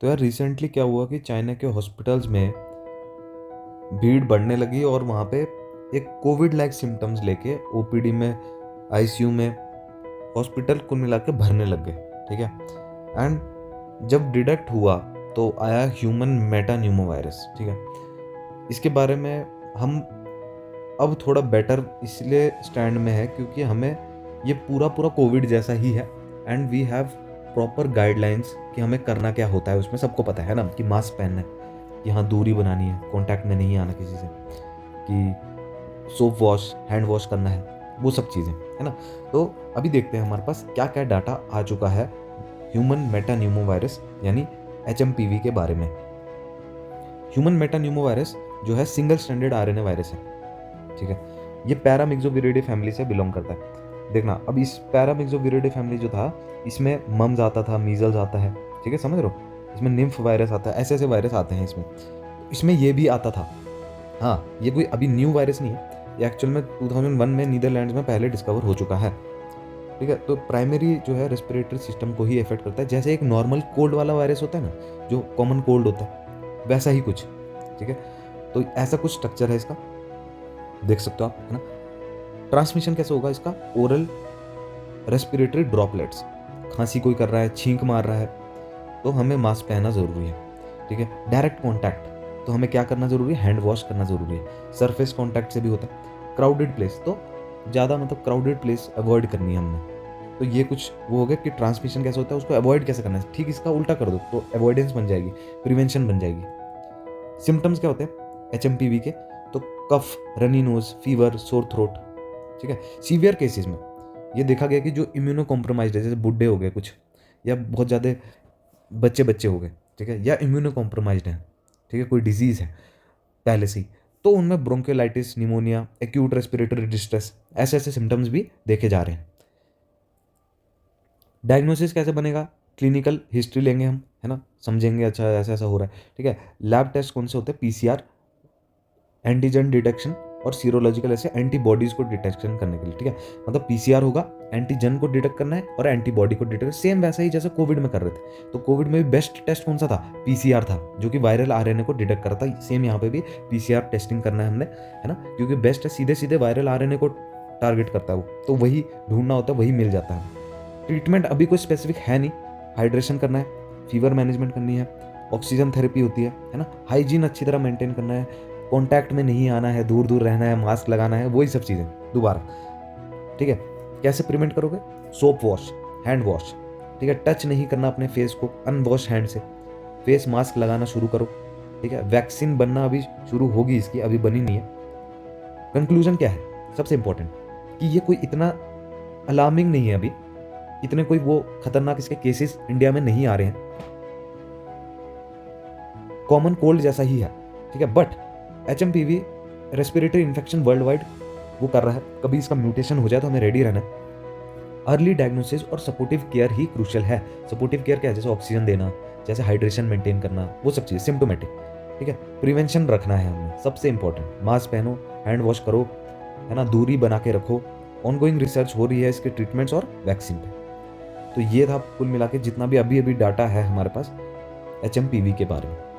तो यार रिसेंटली क्या हुआ कि चाइना के हॉस्पिटल्स में भीड़ बढ़ने लगी और वहाँ पे एक कोविड लाइक सिम्टम्स लेके ओपीडी में, आईसीयू में, हॉस्पिटल कुल मिला के भरने लग गए। ठीक है। एंड जब डिटेक्ट हुआ तो आया ह्यूमन मेटान्यूमो वायरस। ठीक है। इसके बारे में हम अब थोड़ा बेटर इसलिए स्टैंड में है क्योंकि हमें ये पूरा पूरा कोविड जैसा ही है and we have proper guidelines कि हमें करना क्या होता है। उसमें सबको पता है ना कि मास्क पहनना है, कि हाँ दूरी बनानी है, कॉन्टैक्ट में नहीं आना किसी से, कि सोप वॉश, हैंड वॉश करना है, वो सब चीज़ें है ना। तो अभी देखते हैं हमारे पास क्या क्या डाटा आ चुका है ह्यूमन मेटान्यूमो वायरस यानी HMPV के बारे में। ह्यूमन मेटान्यूमो वायरस जो है सिंगल स्टैंडर्ड RNA वायरस है। ठीक है। ये पैरामिक्सोविरिडे फैमिली से बिलोंग करता है। देखना, अब इस पैरामिक्सोविरिडे फैमिली जो था इसमें मम्स आता था, मीजल्स आता है, ठीक है, समझ रहे हो, इसमें निम्फ वायरस आता है, ऐसे ऐसे वायरस आते हैं इसमें ये भी आता था। हाँ, ये कोई अभी न्यू वायरस नहीं है, ये एक्चुअल में 2001 में नीदरलैंड्स में पहले डिस्कवर हो चुका है। ठीक है। तो प्राइमरी जो है रेस्पिरेटरी सिस्टम को ही इफेक्ट करता है, जैसे एक नॉर्मल कोल्ड वाला वायरस होता है ना, जो कॉमन कोल्ड होता है, वैसा ही कुछ। ठीक है। तो ऐसा कुछ स्ट्रक्चर है इसका, देख सकते हो आप, है ना। ट्रांसमिशन कैसे होगा इसका? ओरल रेस्पिरेटरी ड्रॉपलेट्स, खांसी कोई कर रहा है, छींक मार रहा है तो हमें मास्क पहनना ज़रूरी है। ठीक है। डायरेक्ट कॉन्टैक्ट तो हमें क्या करना ज़रूरी है? हैंड वॉश करना ज़रूरी है। सरफेस कॉन्टैक्ट से भी होता है। क्राउडेड प्लेस तो ज़्यादा क्राउडेड प्लेस अवॉइड करनी है हमने। तो ये कुछ वो हो गया कि ट्रांसमिशन कैसे होता है, उसको अवॉइड कैसे करना है। ठीक, इसका उल्टा कर दो तो अवॉइडेंस बन जाएगी, प्रिवेंशन बन जाएगी। सिम्टम्स क्या होते हैं HMPV के? तो cough, runny nose, fever, sore throat. ठीक है। सीवियर केसेस में ये देखा गया कि जो इम्यूनो कॉम्प्रोमाइज्ड है, जैसे बुढ़े हो गए कुछ, या बहुत ज़्यादा बच्चे हो गए, ठीक है, या इम्यूनो कॉम्प्रोमाइज्ड है, ठीक है, कोई डिजीज़ है पहले से ही, तो उनमें bronchiolitis, pneumonia, acute respiratory distress, ऐसे ऐसे सिम्टम्स भी देखे जा रहे हैं। डायग्नोसिस कैसे बनेगा? क्लिनिकल हिस्ट्री लेंगे हम, है ना, समझेंगे अच्छा ऐसा ऐसा हो रहा है। ठीक है। लैब टेस्ट कौन से होते हैं? PCR, एंटीजन डिटेक्शन और सीरोलॉजिकल, ऐसे एंटीबॉडीज को डिटेक्शन करने के लिए। ठीक है। PCR होगा, एंटीजन को डिटेक्ट करना है और एंटीबॉडी को डिटेक्ट, सेम वैसा ही जैसे कोविड में कर रहे थे। तो कोविड में भी बेस्ट टेस्ट कौन सा था? PCR था, जो कि वायरल RNA को डिटेक्ट करता है। सेम यहाँ पे भी PCR टेस्टिंग करना है हमने, है ना, क्योंकि बेस्ट है, सीधे सीधे वायरल RNA को टारगेट करता है वो, तो वही ढूंढना होता है, वही मिल जाता है। ट्रीटमेंट अभी कोई स्पेसिफिक है नहीं। हाइड्रेशन करना है, फीवर मैनेजमेंट करनी है, ऑक्सीजन थेरेपी होती है ना, हाइजीन अच्छी तरह मेंटेन करना है, कॉन्टैक्ट में नहीं आना है, दूर दूर रहना है, मास्क लगाना है, वही सब चीज़ें दोबारा। ठीक है। कैसे प्रिवेंट करोगे? सोप वॉश, हैंड वॉश, ठीक है, टच नहीं करना अपने फेस को अनवॉश हैंड से, फेस मास्क लगाना शुरू करो। ठीक है। वैक्सीन बनना अभी शुरू होगी इसकी, अभी बनी नहीं है। कंक्लूजन क्या है सबसे इंपॉर्टेंट, कि ये कोई इतना अलार्मिंग नहीं है अभी, इतने कोई वो खतरनाक इसके केसेस इंडिया में नहीं आ रहे हैं, कॉमन कोल्ड जैसा ही है। ठीक है। But HMPV respiratory infection world wide वो कर रहा है, कभी इसका म्यूटेशन हो जाए तो हमें रेडी रहना है। अर्ली डायग्नोसिस और सपोर्टिव केयर ही क्रूशियल है। सपोर्टिव केयर क्या है? जैसे ऑक्सीजन देना, जैसे हाइड्रेशन मेंटेन करना, वो सब चीज़ सिम्टोमेटिक। ठीक है। प्रिवेंशन रखना है हमें, सबसे इंपॉर्टेंट, मास्क पहनो, हैंड वॉश करो, है ना, दूरी बना के रखो। ऑनगोइंग रिसर्च हो रही है इसके ट्रीटमेंट्स और वैक्सीन पे। तो ये था कुल मिला के जितना भी अभी अभी डाटा है हमारे पास HMPV के बारे में।